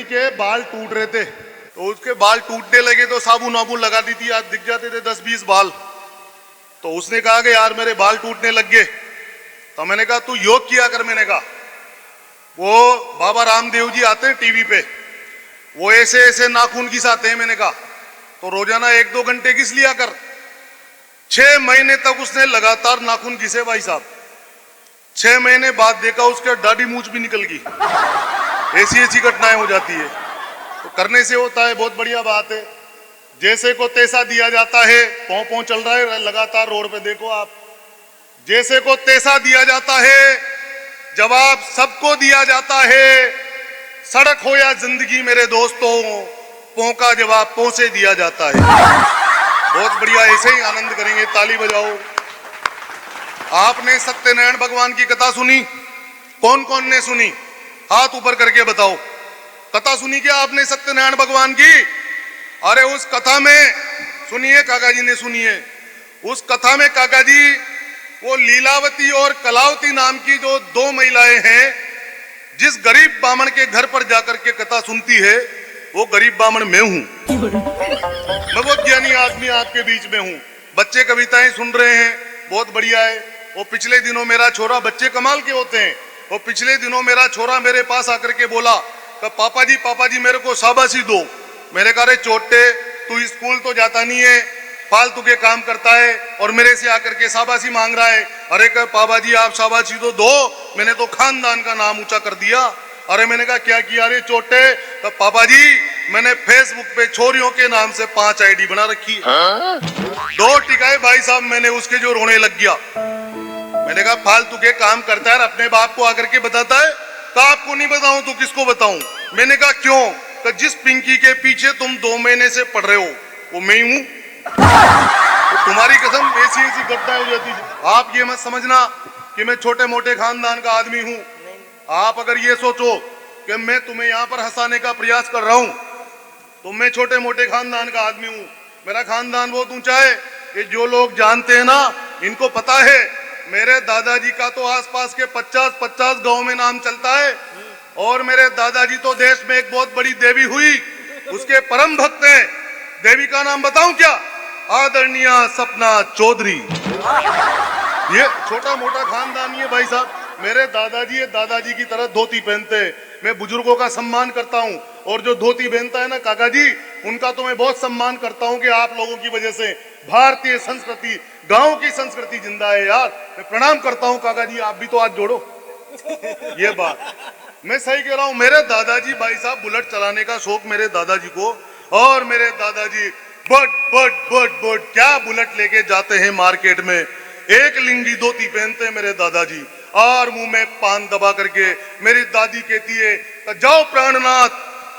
नानी के बाल टूट रहे थे, तो उसके बाल टूटने लगे तो साबुन वाबुन लगा दी थी, आज दिख जाते थे 10-20 बाल। तो उसने कहा कि यार मेरे बाल टूटने लग गए। तो मैंने कहा तू योग किया कर। मैंने कहा वो बाबा रामदेव जी आते हैं टीवी पे, वो ऐसे ऐसे नाखून घिसाते हैं। मैंने कहा तो रोजाना 1-2 घंटे घिस लिया कर। 6 महीने तक उसने लगातार नाखून घिसे भाई साहब। 6 महीने बाद देखा उसके दाढ़ी मूंछ भी निकल गई। ऐसी ऐसी घटनाएं हो जाती है। तो करने से होता है, बहुत बढ़िया बात है। जैसे को तैसा दिया जाता है। पौ पौ चल रहा है लगातार रोड पे, देखो आप। जैसे को तैसा दिया जाता है, जवाब सबको दिया जाता है। सड़क हो या जिंदगी मेरे दोस्तों, पौ का जवाब पौ से दिया जाता है। बहुत बढ़िया, ऐसे ही आनंद करेंगे, ताली बजाओ। आपने सत्यनारायण भगवान की कथा सुनी? कौन कौन ने सुनी? हाथ ऊपर करके बताओ। कथा सुनी क्या आपने सत्यनारायण भगवान की? अरे उस कथा में सुनिए, काका जी ने सुनिए। उस कथा में काका जी वो लीलावती और कलावती नाम की जो 2 महिलाएं हैं, जिस गरीब ब्राह्मण के घर पर जाकर के कथा सुनती है, वो गरीब ब्राह्मण मैं हूं। मैं बहुत ज्ञानी आदमी आपके बीच में हूं। बच्चे कविताएं सुन रहे हैं, बहुत बढ़िया है। वो पिछले दिनों मेरा छोरा, बच्चे कमाल के होते हैं, वो पिछले दिनों मेरा छोरा मेरे पास आकर के बोला कि पापा जी मेरे को शाबाशी दो। मैंने कहा रे चोटे, तू स्कूल तो जाता नहीं है, फालतू के काम करता है और मेरे से आकर के शाबाशी मांग रहा है। अरे कह पापा जी आप शाबाशी तो दो, मैंने तो खानदान का नाम ऊंचा कर दिया। अरे मैंने कहा क्या किया रे चोटे? तो पापा जी मैंने फेसबुक पे छोरियों के नाम से 5 आईडी बना रखी है। 2 टिकाए भाई साहब मैंने उसके, जो रोने लग गया। मैंने कहा फालतू के काम करता है, अपने बाप को आकर के बताता है। तो आपको नहीं बताऊं तो किसको बताऊं? मैंने कहा क्यों? तो जिस पिंकी के पीछे तुम 2 महीने से पढ़ रहे हो वो मैं ही हूं। तो तुम्हारी कसम ऐसी ऐसी घटनाएं हो जाती है। आप ये मत समझना कि मैं छोटे मोटे खानदान का आदमी हूं। आप अगर ये सोचो कि मैं तुम्हें यहाँ पर हंसाने का प्रयास कर रहा हूं, तो मैं छोटे मोटे खानदान का आदमी हूं। मेरा खानदान बहुत ऊंचा है। ये जो लोग जानते हैं ना, इनको पता है मेरे दादाजी का तो आसपास के 50-50 गांव में नाम चलता है। और मेरे दादाजी तो देश में एक बहुत बड़ी देवी हुई, उसके परम भक्त हैं। देवी का नाम बताऊं क्या? आदरणीय सपना चौधरी। ये छोटा मोटा खानदान है भाई साहब। मेरे दादाजी की तरह धोती पहनते हैं। मैं बुजुर्गों का सम्मान करता हूं, और जो धोती पहनता है ना काका जी, उनका तो मैं बहुत सम्मान करता हूं कि आप लोगों की वजह से भारतीय संस्कृति, गांव की संस्कृति जिंदा है यार। मैं प्रणाम करता हूं काका जी, आप भी तो हाथ जोड़ो। ये बात मैं सही कह रहा हूं। मेरे दादाजी भाई साहब, बुलेट चलाने का शौक मेरे दादाजी को, और मेरे दादाजी बट क्या बुलेट लेके जाते हैं मार्केट में। एक लिंगी धोती पहनते हैं मेरे दादाजी, और मुंह में पान दबा करके मेरी दादी कहती है जाओ प्राणनाथ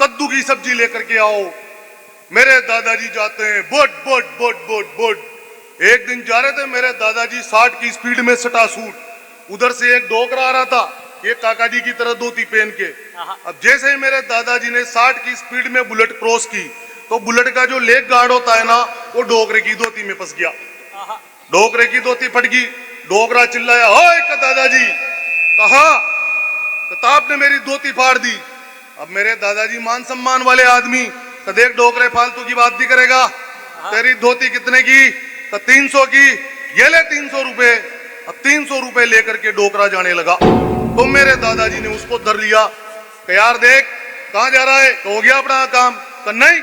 कद्दू की सब्जी लेकर के आओ। मेरे दादाजी जाते हैं बोट। एक दिन जा रहे थे मेरे दादाजी 60 की स्पीड में सटा सूट, उधर से एक डोकरा आ रहा था, ये काका जी की तरह धोती पहन के। अब जैसे ही मेरे दादाजी ने 60 की स्पीड में बुलेट क्रॉस की, तो बुलेट का जो लेग गार्ड होता है ना, वो डोकरे की धोती में फंस गया। डोकरे की धोती फट गई। डोकरा चिल्लाया, ओए दादाजी कहा? तो आपने मेरी धोती फाड़ दी। अब मेरे दादाजी मान सम्मान वाले आदमी, तो देख डोकरे फालतू की बात नहीं करेगा। तेरी धोती कितने की? तो 300 की। ये ले 300 रुपए। अब 300 रुपए लेकर के डोकरा जाने लगा। तो मेरे दादाजी ने उसको धर लिया कि यार देख कहां जा रहा है? तो हो गया अपना काम। तो नहीं,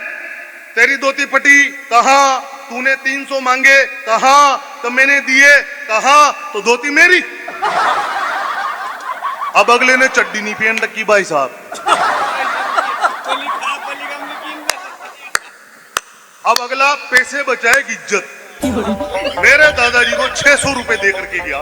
तेरी धोती फटी। कहा? तूने 300 मांगे। कहा? तो मैंने दिए। कहा? तो धोती मेरी। अब अगले ने चड्डी नहीं पहन रखी भाई साहब। अब अगला पैसे बचाएगी इज्जत। मेरे दादाजी को 600 रुपए दे करके गया।